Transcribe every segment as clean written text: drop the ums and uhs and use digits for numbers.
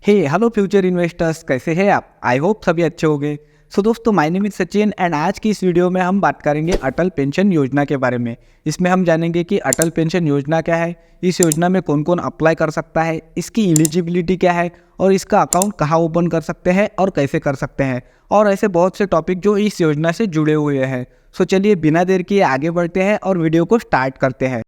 हे hello future investors, कैसे हैं आप? आई होप सभी अच्छे होंगे। सो दोस्तों, my name is Sachin and आज की इस वीडियो में हम बात करेंगे अटल पेंशन योजना के बारे में। इसमें हम जानेंगे कि अटल पेंशन योजना क्या है, इस योजना में कौन कौन अप्लाई कर सकता है, इसकी एलिजिबिलिटी क्या है और इसका अकाउंट कहाँ ओपन कर सकते हैं और कैसे कर सकते हैं, और ऐसे बहुत से टॉपिक जो इस योजना से जुड़े हुए हैं। सो चलिए बिना देर किए आगे बढ़ते हैं और वीडियो को स्टार्ट करते हैं।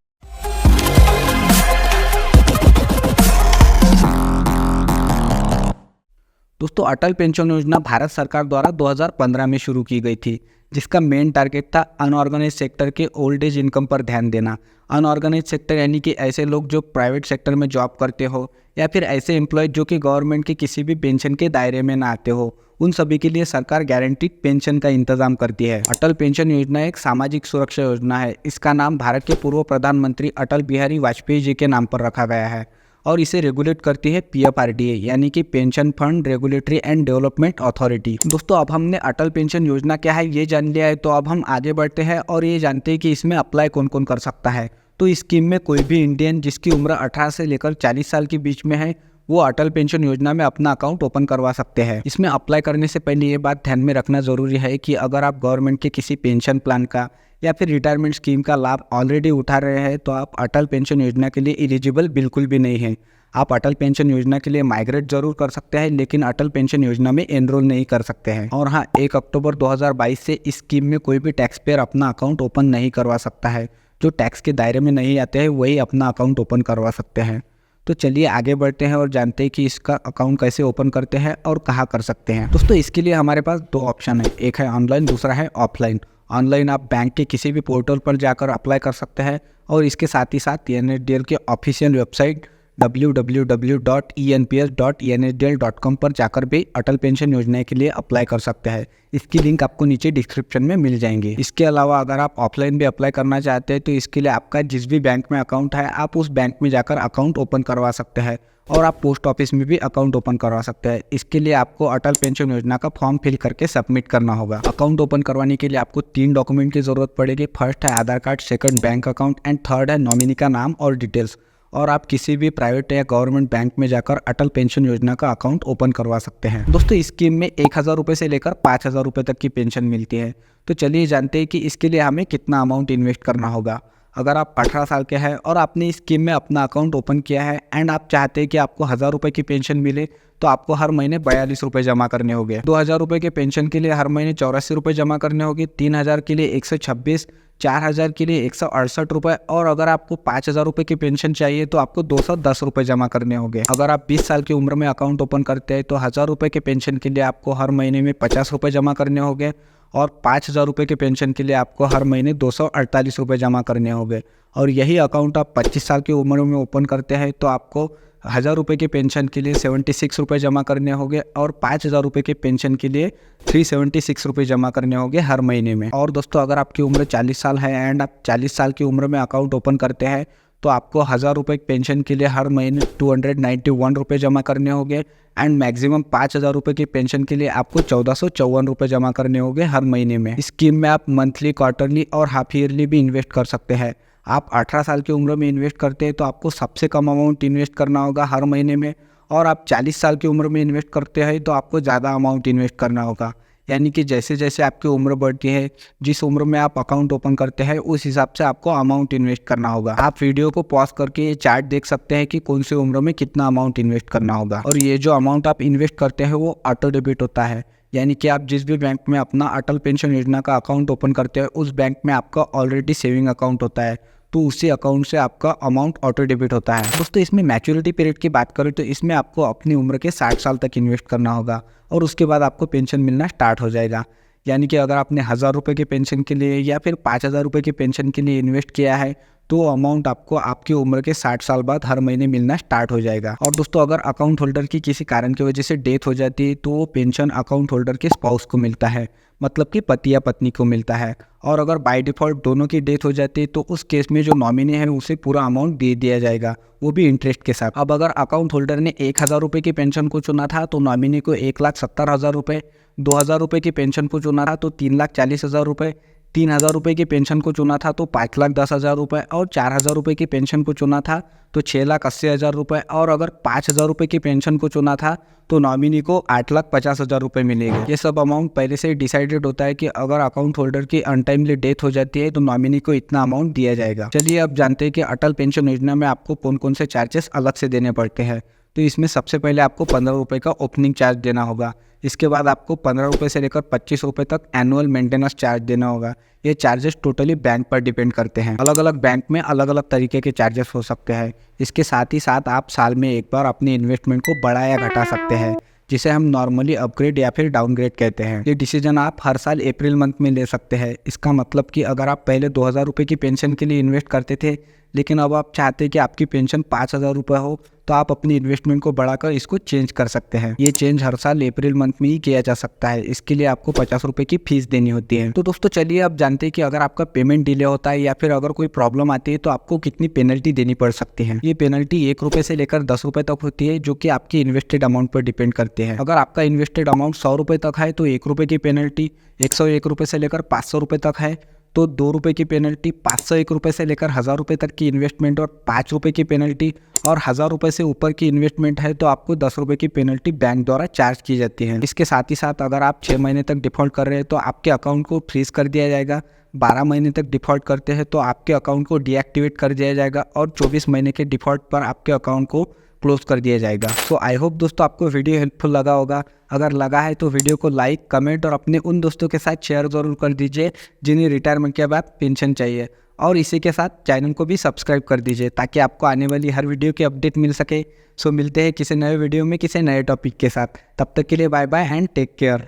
दोस्तों, अटल पेंशन योजना भारत सरकार द्वारा 2015 में शुरू की गई थी, जिसका मेन टारगेट था अनऑर्गेनाइज सेक्टर के ओल्ड एज इनकम पर ध्यान देना। अनऑर्गेनाइज सेक्टर यानी कि ऐसे लोग जो प्राइवेट सेक्टर में जॉब करते हो या फिर ऐसे एम्प्लॉय जो कि गवर्नमेंट के किसी भी पेंशन के दायरे में ना आते हो, उन सभी के लिए सरकार गारंटीड पेंशन का इंतजाम करती है। अटल पेंशन योजना एक सामाजिक सुरक्षा योजना है। इसका नाम भारत के पूर्व प्रधानमंत्री अटल बिहारी वाजपेयी जी के नाम पर रखा गया है और इसे रेगुलेट करती है PFRDA यानी कि pension fund regulatory and development authority. दोस्तों, अब हमने अटल पेंशन योजना क्या है ये जान लिया है, तो अब हम आगे बढ़ते हैं और ये जानते हैं कि इसमें अप्लाई कौन कौन कर सकता है। तो इस स्कीम में कोई भी इंडियन जिसकी उम्र 18 से लेकर 40 साल के बीच में है, वो अटल पेंशन योजना में अपना अकाउंट ओपन करवा सकते हैं। इसमें अप्लाई करने से पहले ये बात ध्यान में रखना जरूरी है कि अगर आप गवर्नमेंट के किसी पेंशन प्लान का या फिर रिटायरमेंट स्कीम का लाभ ऑलरेडी उठा रहे हैं, तो आप अटल पेंशन योजना के लिए एलिजिबल बिल्कुल भी नहीं हैं। आप अटल पेंशन योजना के लिए माइग्रेट जरूर कर सकते हैं, लेकिन अटल पेंशन योजना में एनरोल नहीं कर सकते हैं। और हाँ, 1 अक्टूबर 2022 से इस स्कीम में कोई भी टैक्स पेयर अपना अकाउंट ओपन नहीं करवा सकता है। जो टैक्स के दायरे में नहीं आते हैं वही अपना अकाउंट ओपन करवा सकते हैं। तो चलिए आगे बढ़ते हैं और जानते हैं कि इसका अकाउंट कैसे ओपन करते हैं और कहाँ कर सकते हैं। दोस्तों, इसके लिए हमारे पास 2 ऑप्शन है, एक है ऑनलाइन, दूसरा है ऑफलाइन। ऑनलाइन आप बैंक के किसी भी पोर्टल पर जाकर अप्लाई कर सकते हैं और इसके साथ ही साथ NSDL के ऑफिशियल वेबसाइट www.enps.nsdl.com पर जाकर भी अटल पेंशन योजना के लिए अप्लाई कर सकते हैं। इसकी लिंक आपको नीचे डिस्क्रिप्शन में मिल जाएंगे। इसके अलावा अगर आप ऑफलाइन भी अप्लाई करना चाहते हैं तो इसके लिए आपका जिस भी बैंक में अकाउंट है, आप उस बैंक में जाकर अकाउंट ओपन करवा सकते हैं और आप पोस्ट ऑफिस में भी अकाउंट ओपन करवा सकते हैं। इसके लिए आपको अटल पेंशन योजना का फॉर्म फिल करके सबमिट करना होगा। अकाउंट ओपन करवाने के लिए आपको 3 डॉक्यूमेंट की जरूरत पड़ेगी। फर्स्ट है Aadhaar card, second bank account and third है नॉमिनी का नाम और डिटेल्स। और आप किसी भी प्राइवेट या गवर्नमेंट बैंक में जाकर अटल पेंशन योजना का अकाउंट ओपन करवा सकते हैं। दोस्तों, इस स्कीम में 1000 रुपये से लेकर 5000 रुपये तक की पेंशन मिलती है। तो चलिए जानते हैं कि इसके लिए हमें कितना अमाउंट इन्वेस्ट करना होगा। अगर आप 18 साल के हैं और आपने इस स्कीम में अपना अकाउंट ओपन किया है एंड आप चाहते हैं कि आपको 1000 रुपये की पेंशन मिले, तो आपको हर महीने 42 रुपये जमा करने होंगे। 2000 रुपये के पेंशन के लिए हर महीने 84 रुपये जमा करने होंगे। 3000 के लिए 126, 4000 के लिए 168 रुपये और अगर आपको 5000 रुपये की पेंशन चाहिए तो आपको 210 रुपये जमा करने होंगे। अगर आप 20 साल की उम्र में अकाउंट ओपन करते हैं तो 1000 रुपये के पेंशन के लिए आपको हर महीने में 50 रुपये जमा करने होंगे और 5000 रुपये के पेंशन के लिए आपको हर महीने 248 रुपये जमा करने होंगे। और यही अकाउंट आप 25 साल की उम्र में ओपन करते हैं तो आपको 1000 रुपये की पेंशन के लिए 76 रुपये जमा करने होंगे और 5000 रुपये के पेंशन के लिए 376 रुपये जमा करने होंगे हर महीने में। और दोस्तों, अगर आपकी उम्र 40 साल है एंड आप 40 साल की उम्र में अकाउंट ओपन करते हैं तो आपको 1000 रुपये पेंशन के लिए हर महीने 291 रुपये जमा करने होंगे एंड मैक्सिमम 5000 रुपये की पेंशन के लिए आपको 1454 रुपये जमा करने होंगे हर महीने में। इस स्कीम में आप मंथली, क्वार्टरली और हाफ ईयरली भी इन्वेस्ट कर सकते हैं। आप 18 साल की उम्र में इन्वेस्ट करते हैं तो आपको सबसे कम अमाउंट इन्वेस्ट करना होगा हर महीने में, और आप 40 साल की उम्र में इन्वेस्ट करते हैं तो आपको ज़्यादा अमाउंट इन्वेस्ट करना होगा। यानी कि जैसे जैसे आपकी उम्र बढ़ती है, जिस उम्र में आप अकाउंट ओपन करते हैं उस हिसाब से आपको अमाउंट इन्वेस्ट करना होगा। आप वीडियो को पॉज करके ये चार्ट देख सकते हैं कि कौन सी उम्र में कितना अमाउंट इन्वेस्ट करना होगा। और ये जो अमाउंट आप इन्वेस्ट करते हैं वो ऑटो डेबिट होता है, यानी कि आप जिस भी बैंक में अपना अटल पेंशन योजना का अकाउंट ओपन करते हैं उस बैंक में आपका ऑलरेडी सेविंग अकाउंट होता है, तो उसी अकाउंट से आपका अमाउंट ऑटो डेबिट होता है। दोस्तों, इसमें मैच्योरिटी पीरियड की बात करें तो इसमें आपको अपनी उम्र के 60 साल तक इन्वेस्ट करना होगा और उसके बाद आपको पेंशन मिलना स्टार्ट हो जाएगा। यानी कि अगर आपने 1000 रुपये के पेंशन के लिए या फिर 5000 रुपये के पेंशन के लिए इन्वेस्ट किया है तो अमाउंट आपको आपकी उम्र के 60 साल बाद हर महीने मिलना स्टार्ट हो जाएगा। और दोस्तों, अगर अकाउंट होल्डर की किसी कारण की वजह से डेथ हो जाती है तो वो पेंशन अकाउंट होल्डर के स्पाउस को मिलता है, मतलब कि पति या पत्नी को मिलता है। और अगर बाय डिफ़ॉल्ट दोनों की डेथ हो जाती है तो उस केस में जो नॉमिनी है उसे पूरा अमाउंट दे दिया जाएगा, वो भी इंटरेस्ट के साथ। अब अगर अकाउंट होल्डर ने 1000 रुपये की पेंशन को चुना था तो नॉमिनी को 1,70,000 रुपये, 2000 रुपये की पेंशन को चुना था तो 3,40,000 रुपये, 3,000 रुपये की पेंशन को चुना था तो 5,10,000 रुपये, और 4,000 रुपये की पेंशन को चुना था तो 6,80,000 रुपये, और अगर 5,000 रुपये की पेंशन को चुना था तो नॉमिनी को 8,50,000 रुपये मिलेंगे। ये सब अमाउंट पहले से ही डिसाइडेड होता है कि अगर अकाउंट होल्डर की अनटाइमली डेथ हो जाती है तो नॉमिनी को इतना अमाउंट दिया जाएगा। चलिए अब जानते हैं कि अटल पेंशन योजना में आपको कौन कौन से चार्जेस अलग से देने पड़ते हैं। तो इसमें सबसे पहले आपको 15 रुपये का ओपनिंग चार्ज देना होगा। इसके बाद आपको 15 रुपये से लेकर 25 रुपये तक एनुअल मेंटेनेंस चार्ज देना होगा। ये चार्जेस टोटली बैंक पर डिपेंड करते हैं। अलग अलग बैंक में अलग अलग तरीके के चार्जेस हो सकते हैं। इसके साथ ही साथ आप साल में एक बार अपनी इन्वेस्टमेंट को बढ़ा या घटा सकते हैं, जिसे हम नॉर्मली अपग्रेड या फिर डाउनग्रेड कहते हैं। ये डिसीजन आप हर साल अप्रैल मंथ में ले सकते हैं। इसका मतलब कि अगर आप पहले 2,000 रुपये की पेंशन के लिए इन्वेस्ट करते थे, लेकिन अब आप चाहते हैं कि आपकी पेंशन 5,000 रुपये हो, तो आप अपनी इन्वेस्टमेंट को बढ़ाकर इसको चेंज कर सकते हैं। ये चेंज हर साल अप्रैल मंथ में ही किया जा सकता है। इसके लिए आपको 50 रुपये की फीस देनी होती है। तो दोस्तों चलिए अब जानते हैं कि अगर आपका पेमेंट डिले होता है या फिर अगर कोई प्रॉब्लम आती है तो आपको कितनी पेनल्टी देनी पड़ सकती है। ये पेनल्टी 1 रुपये से लेकर 10 रुपये तक होती है, जो कि आपकी इन्वेस्टेड अमाउंट पर डिपेंड करते हैं। अगर आपका इन्वेस्टेड अमाउंट 100 रुपये तक है तो 1 रुपये की पेनल्टी, 101 रुपये से लेकर 500 रुपये तक है तो 2 रुपये की पेनल्टी, 501 रुपये से लेकर 1,000 रुपये तक की इन्वेस्टमेंट और 5 रुपये की पेनल्टी, और 1,000 रुपये से ऊपर की इन्वेस्टमेंट है तो आपको 10 रुपये की पेनल्टी बैंक द्वारा चार्ज की जाती है। इसके साथ ही साथ अगर आप 6 महीने तक डिफ़ॉल्ट कर रहे हैं तो आपके अकाउंट को फ्रीज कर दिया जाएगा। 12 महीने तक डिफ़ॉल्ट करते हैं तो आपके अकाउंट को डीएक्टिवेट कर दिया जाएगा, और 24 महीने के डिफ़ॉल्ट पर आपके अकाउंट को क्लोज कर दिया जाएगा। तो आई होप दोस्तों आपको वीडियो हेल्पफुल लगा होगा। अगर लगा है तो वीडियो को लाइक, कमेंट और अपने उन दोस्तों के साथ शेयर ज़रूर कर दीजिए जिन्हें रिटायरमेंट के बाद पेंशन चाहिए, और इसी के साथ चैनल को भी सब्सक्राइब कर दीजिए ताकि आपको आने वाली हर वीडियो की अपडेट मिल सके। सो मिलते हैं किसी नए वीडियो में किसी नए टॉपिक के साथ। तब तक के लिए bye bye and take care.